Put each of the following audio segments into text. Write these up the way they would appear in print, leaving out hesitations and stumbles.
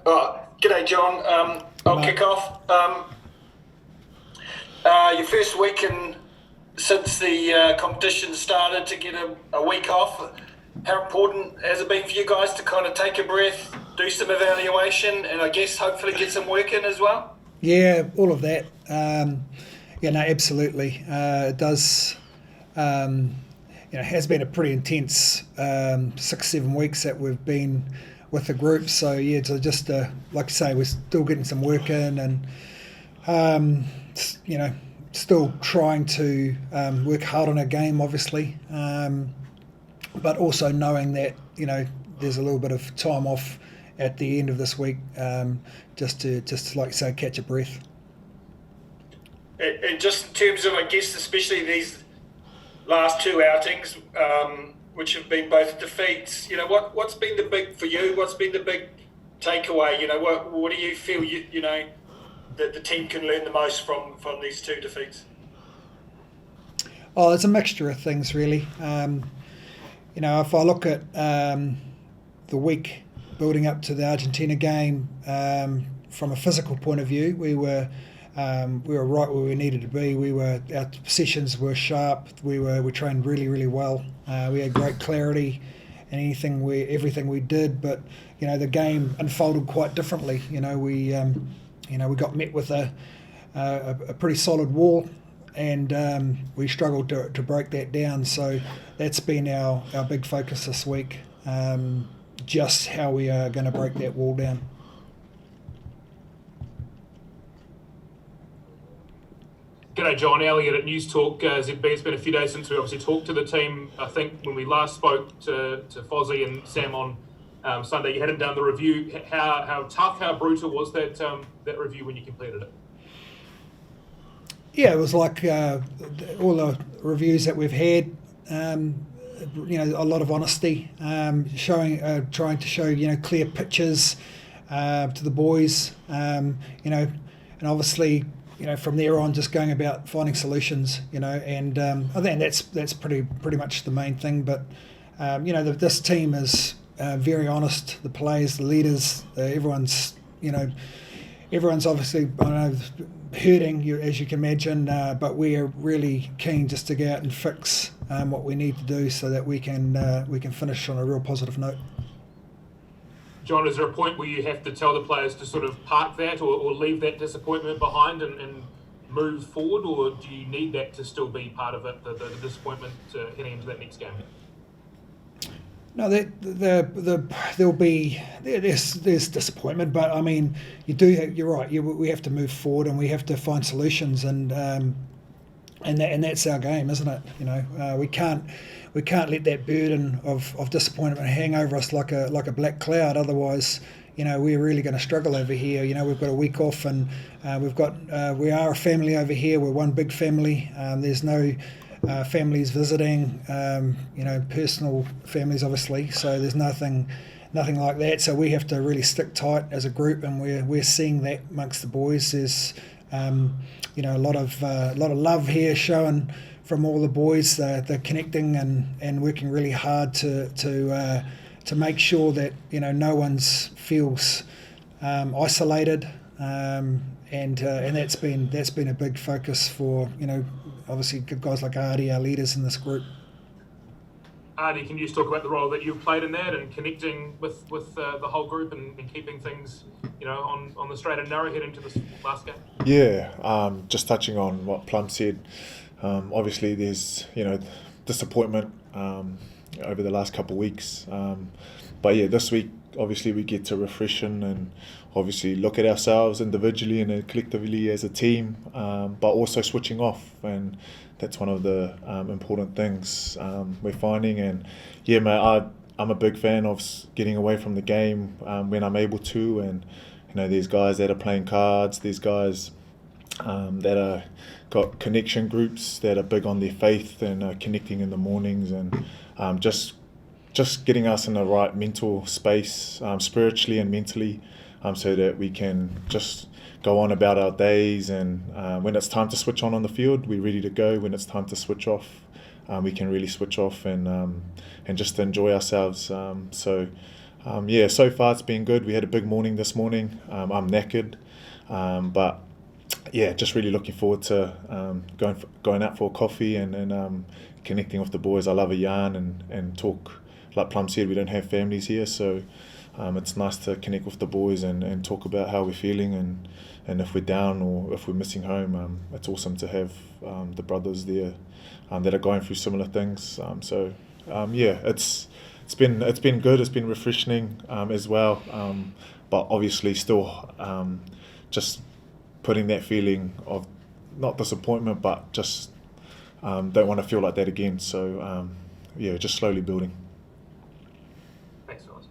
G'day, John. I'll kick off. Your first week since the competition started to get a week off. How important has it been for you guys to kind of take a breath, do some evaluation, and I guess hopefully get some work in as well? Yeah, all of that. Absolutely. It does. Has been a pretty intense 6-7 weeks that we've been with the group. So yeah, to just like I say, we're still getting some work in, and still trying to work hard on our game, obviously, but also knowing that there's a little bit of time off at the end of this week, just to like I say, catch a breath. And just in terms of, I guess, especially these last two outings, which have been both defeats, what's been the big for you? What's been the big takeaway? What do you feel that the team can learn the most from these two defeats? Oh, it's a mixture of things, really. If I look at the week building up to the Argentina game, from a physical point of view, we were right where we needed to be. Our possessions were sharp. We trained really, really well. We had great clarity in everything we did. But the game unfolded quite differently. We got met with a pretty solid wall, and we struggled to break that down. So that's been our big focus this week. Just how we are going to break that wall down. G'day, John. Elliott at News Talk ZB. It's been a few days since we obviously talked to the team. I think when we last spoke to Fozzie and Sam on Sunday, you hadn't done the review. How tough, how brutal was that review when you completed it? Yeah, it was like all the reviews that we've had. A lot of honesty, trying to show clear pictures to the boys, and obviously from there on just going about finding solutions, and I think that's pretty much the main thing. But this team is very honest. The players, the leaders, everyone's obviously hurting, as you can imagine, but we are really keen just to go out and fix what we need to do so that we can finish on a real positive note. John, is there a point where you have to tell the players to sort of park that or leave that disappointment behind and move forward, or do you need that to still be part of it, the disappointment heading into that next game? No, there's disappointment, but I mean, you're right. We have to move forward and we have to find solutions, and that's our game, isn't it? We can't let that burden of disappointment hang over us like a black cloud. Otherwise, we're really going to struggle over here. We've got a week off, and we are a family over here. We're one big family. There's no families visiting, personal families, obviously. So there's nothing like that. So we have to really stick tight as a group, and we're seeing that amongst the boys. There's a lot of love here shown from all the boys. They're connecting and working really hard to make sure that no one feels isolated, and that's been a big focus for obviously guys like Ardie, our leaders in this group. Ardie, can you just talk about the role that you've played in that and connecting with the whole group and keeping things on the straight and narrow heading to this last game? Yeah, just touching on what Plum said. Obviously, there's disappointment over the last couple of weeks, but yeah, this week obviously we get to refreshen and obviously look at ourselves individually and collectively as a team, but also switching off, and that's one of the important things we're finding. And yeah, mate, I'm a big fan of getting away from the game when I'm able to, and there's guys that are playing cards, there's guys that are got connection groups that are big on their faith and connecting in the mornings, and just getting us in the right mental space, spiritually and mentally, so that we can just go on about our days, and when it's time to switch on the field, we're ready to go. When it's time to switch off, we can really switch off and just enjoy ourselves. So So far it's been good. We had a big morning this morning. I'm knackered, but yeah, just really looking forward to going out for a coffee and connecting with the boys. I love a yarn and talk. Like Plum said, we don't have families here, so it's nice to connect with the boys and talk about how we're feeling and if we're down or if we're missing home. It's awesome to have the brothers there that are going through similar things. It's been good. It's been refreshing as well, but obviously still just putting that feeling of not disappointment, but just don't want to feel like that again. So just slowly building. Thanks, guys.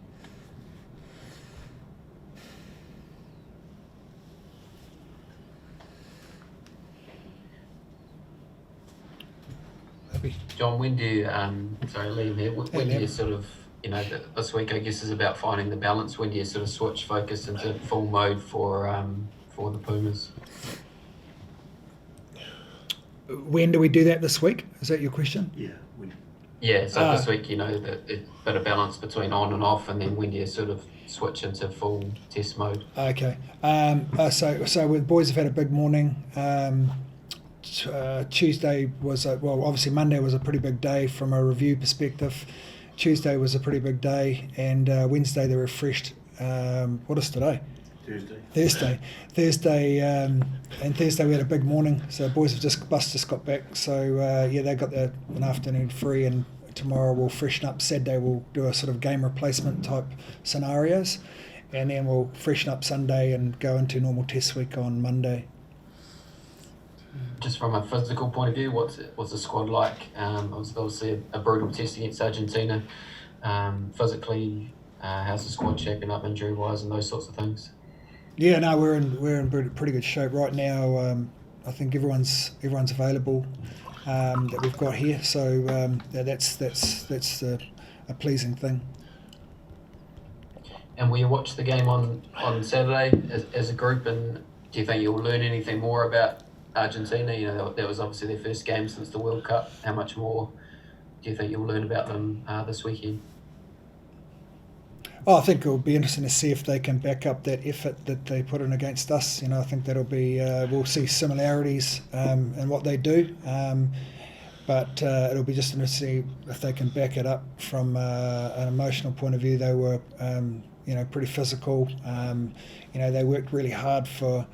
John, when do you, sorry, Liam here, when do you sort of, this week I guess is about finding the balance, when do you sort of switch focus into full mode for the Pumas? When do we do that this week? Is that your question? Yeah, so this week, the bit of balance between on and off, and then when do you sort of switch into full test mode? Okay. So the boys have had a big morning. Tuesday was obviously Monday was a pretty big day from a review perspective. Tuesday was a pretty big day, and Wednesday they refreshed. What is today? Thursday, and Thursday we had a big morning. So boys have bus just got back. So they got an afternoon free, and tomorrow we'll freshen up. Saturday we'll do a sort of game replacement type scenarios, and then we'll freshen up Sunday and go into normal test week on Monday. Just from a physical point of view, what's the squad like? Obviously a brutal test against Argentina. Physically, how's the squad shaping up injury wise and those sorts of things? Yeah, no, we're in pretty good shape right now. I think everyone's available that we've got here, so that's a pleasing thing. And will you watch the game on Saturday as a group? And do you think you'll learn anything more about Argentina? That was obviously their first game since the World Cup. How much more do you think you'll learn about them this weekend? I think it'll be interesting to see if they can back up that effort that they put in against us. I think that'll be we'll see similarities in what they do, but it'll be just interesting to see if they can back it up from an emotional point of view. They were pretty physical. They worked really hard for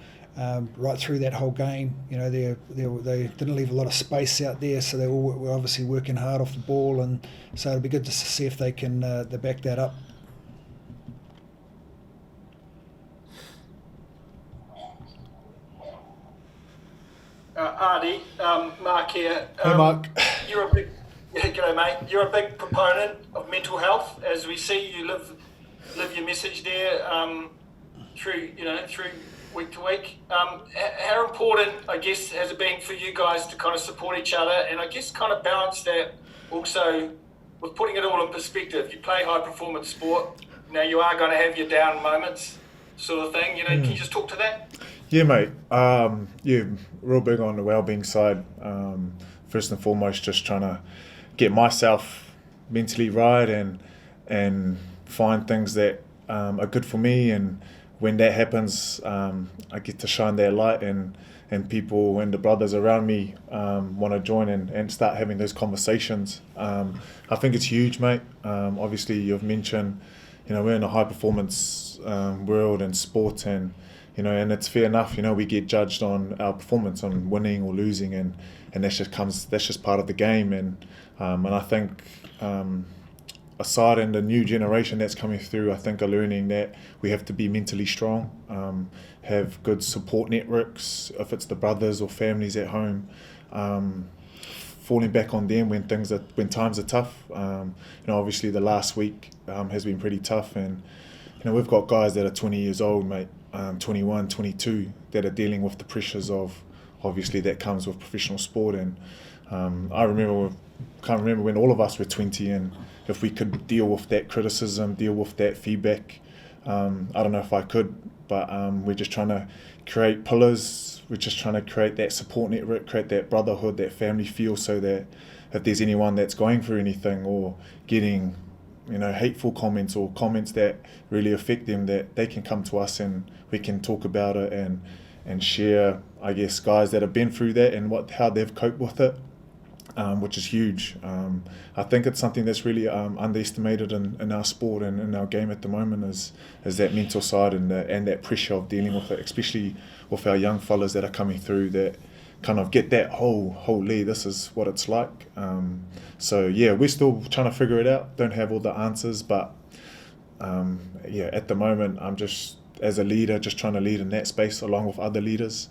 right through that whole game. They didn't leave a lot of space out there, so they all were obviously working hard off the ball, and so it'll be good just to see if they can they back that up. Ardie, Mark here. Hey, Mark. G'day, mate. You're a big proponent of mental health, as we see you live your message there through week to week. How important, I guess, has it been for you guys to kind of support each other, and I guess kind of balance that also with putting it all in perspective? You play high performance sport. Now you are going to have your down moments, sort of thing. Can you just talk to that? Yeah, mate. Real big on the well-being side. First and foremost, just trying to get myself mentally right and find things that are good for me. And when that happens, I get to shine that light, and people and the brothers around me want to join and start having those conversations. I think it's huge, mate. Obviously, you've mentioned, we're in a high-performance world and sport, and it's fair enough. We get judged on our performance, on winning or losing, and that's just part of the game. And I think aside in the new generation that's coming through, I think are learning that we have to be mentally strong, have good support networks, if it's the brothers or families at home, falling back on them when times are tough. Obviously the last week has been pretty tough, and we've got guys that are 20 years old, mate. 21, 22, that are dealing with the pressures of, obviously, that comes with professional sport. And can't remember when all of us were 20, and if we could deal with that criticism, deal with that feedback. I don't know if I could, but we're just trying to create pillars. We're just trying to create that support network, create that brotherhood, that family feel, so that if there's anyone that's going through anything or getting hateful comments or comments that really affect them, that they can come to us and we can talk about it and share, I guess, guys that have been through that and how they've coped with it, which is huge. I think it's something that's really underestimated in our sport and in our game at the moment is that mental side and that pressure of dealing with it, especially with our young fellas that are coming through that kind of get that holy, this is what it's like. So yeah, we're still trying to figure it out. Don't have all the answers, but at the moment, I'm just, as a leader, just trying to lead in that space along with other leaders,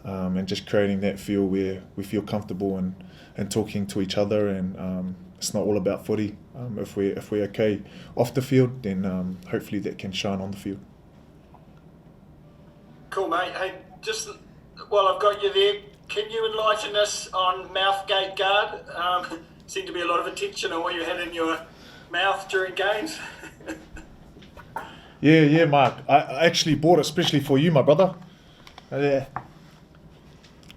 and just creating that feel where we feel comfortable and talking to each other. And it's not all about footy. If we're okay off the field, then hopefully that can shine on the field. Cool, mate. Hey, just while I've got you there, can you enlighten us on mouthgate guard? Seemed to be a lot of attention on what you had in your mouth during games. Yeah, Mark. I actually bought it especially for you, my brother. Yeah.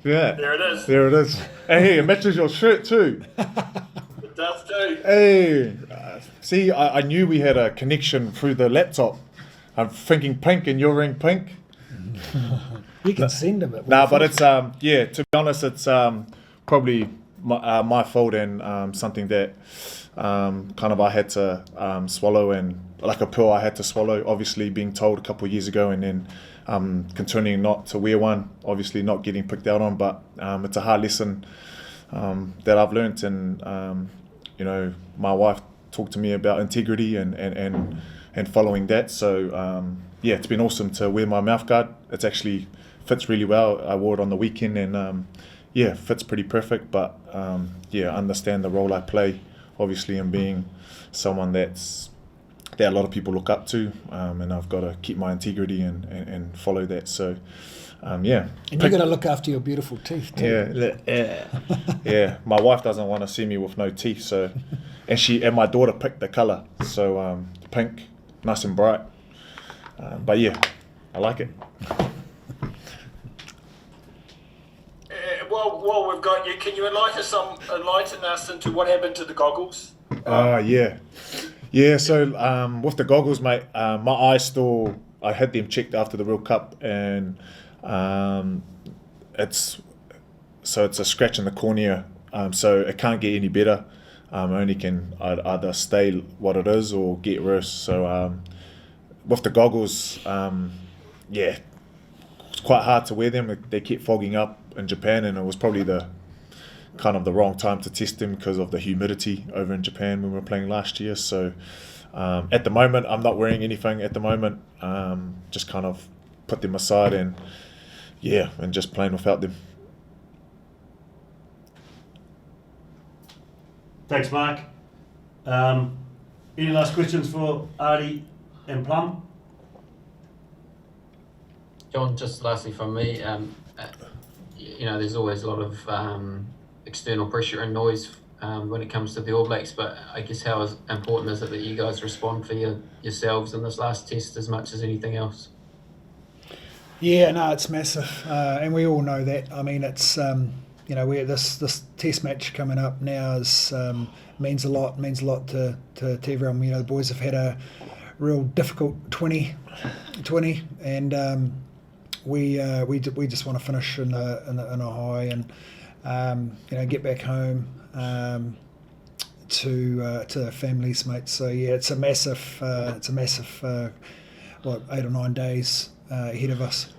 There it is. There it is. Hey, it matches your shirt too. It does too. Hey, see, I knew we had a connection through the laptop. I'm thinking pink and you're wearing pink. You can send them it. No, but it's to be honest, it's probably my fault and something that kind of I had to swallow, and like a pill I had to swallow, obviously being told a couple of years ago, and then continuing not to wear one, obviously not getting picked out on, but it's a hard lesson that I've learnt. And my wife talked to me about integrity and following that. So it's been awesome to wear my mouth guard. It's actually fits really well. I wore it on the weekend and fits pretty perfect. But I understand the role I play, obviously, in being someone that a lot of people look up to, and I've got to keep my integrity and follow that. So And you've got to look after your beautiful teeth too. Yeah. My wife doesn't want to see me with no teeth, so and my daughter picked the colour, so pink, nice and bright. But yeah, I like it. While we've got you, can you enlighten us into what happened to the goggles? Yeah. So with the goggles, mate, my eyes I had them checked after the World Cup, and it's a scratch in the cornea, so it can't get any better. Only can either stay what it is or get worse. So with the goggles, it's quite hard to wear them. They kept fogging up in Japan, and it was probably the wrong time to test them because of the humidity over in Japan when we were playing last year. So at the moment, I'm not wearing anything at the moment. Just kind of put them aside and just playing without them. Thanks, Mark. Any last questions for Ardie and Plum? John, just lastly from me, there's always a lot of external pressure and noise when it comes to the All Blacks, but I guess how important is it that you guys respond for yourselves in this last test as much as anything else? Yeah, no, it's massive, and we all know that. I mean, it's we this test match coming up now means a lot to everyone. The boys have had a real difficult 2020, and we just want to finish in a high and get back home to our families, mate. So yeah, it's a massive 8 or 9 days ahead of us.